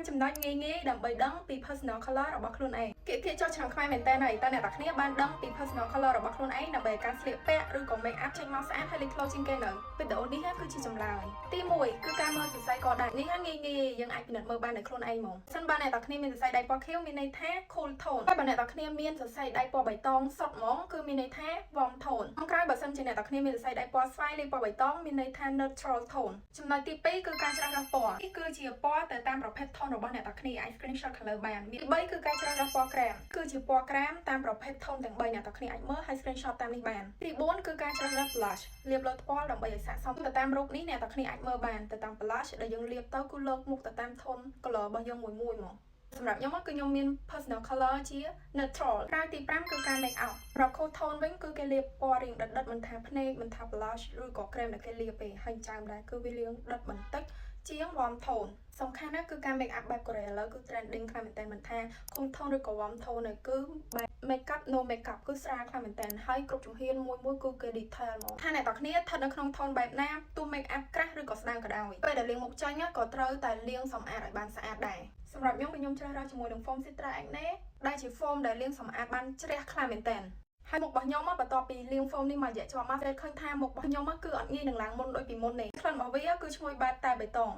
ចំណុចងាយៗដើម្បីដឹងពី personal color របស់ខ្លួនឯងគេភាគចុះឆ្នាំខ្មែរមែនតើតើអ្នកទាំងគ្នាបានដឹងពី personal color របស់ខ្លួនឯងដើម្បីការស្លៀកពាក់ឬក៏ make up ចេញមកស្អាតហើយលេចធ្លោជាងគេនៅវីដេអូនេះគឺជាចម្លើយទី1គឺការមើលសរសៃកដៃនេះងាយៗយើងអាចពិនិត្យមើលបានដោយខ្លួនឯងហ្មងសិនបើអ្នកទាំងគ្នាមានសរសៃដៃពណ៌ខៀវមានន័យថា cool tone ហើយបើអ្នកទាំងគ្នាមានសរសៃដៃពណ៌បៃតងសុទ្ធហ្មងគឺមានន័យថា warm tone ខាងក្រៅបើសិនជាអ្នកទាំងគ្នាមានសរសៃដៃពណ៌ស្វាយលាយពណ៌បៃតងមានន័យថា neutral tone ចំណុចទី2គឺការជ្រើសរើសពណ៌នេះគឺជាពណ៌ទៅតាមប្រភេទ tone របស់អ្នកទាំងគ្នាអាច screenshot ខាងលើបានទី3គឺការជ្រើសរើសពណ៌ក្រាមគឺជាពណ៌ក្រាមតាមប្រភេទ tone ទាំង3អ្នកទាំងគ្នាអាចមើលហើយ screenshot តាមនេះបានទី4គឺការជ្រើសរើស blush លាបលើថ្ពាល់ដើម្បីឲ្យស័ក្តិសមទៅតាមរូបនេះអ្នកទាំងគ្នាអាចមើលបានទៅតាម blush ដែលយើងលាបទៅគឺលោកមុខទៅតាម tone color របស់យើងមួយៗមកសម្រាប់ខ្ញុំគឺខ្ញុំមាន personal color ជា neutral ក្រៅទី5គឺការ make up ប្រក cool tone វិញគឺគេលាបពណ៌រៀងដិតមិនថាភ្នែកមិនថា blush ឬក៏ cream ដែលគេលាបទេហើយចើមដែរគឺវារៀងដិតបន្តិចជាង warm tone សំខាន់ណាស់គឺការ make up បែបកូរ៉េឥឡូវគឺ trending ខ្លាំងមែនតើមិនថា cool tone ឬក៏ warm tone នោះគឺបែប make up no make up គឺស្រាលខ្លាំងមែនតើហើយគ្រប់ជំហានមួយគឺគេ detail ហ្មងថាអ្នកទាំងគ្នាស្ថិតនៅក្នុង tone បែបណាទោះ make up ក្រាស់ឬក៏ស្ដើងក៏ដោយពេលដែលលាងមុខចេញក៏ត្រូវតែលាងសម្អាតឲ្យបានស្អាតដែរសម្រាប់ខ្ញុំជ្រើសរើសជាមួយនឹង foam Citra Acne ដែលជា foam ដែលលាងសម្អាតបានជ្រះខ្លាំងមែនតើហើយមុខរបស់ខ្ញុំបន្ទាប់ពីលាង foam នេះមួយរយៈជាប់មកគេឃើញថាមុខរបស់ខ្ញុំគឺអត់ងាយនឹងឡើងមុនដូចពីមុនទេក្លិនរបស់វាគឺឈ្ងុយបែបតែបៃតង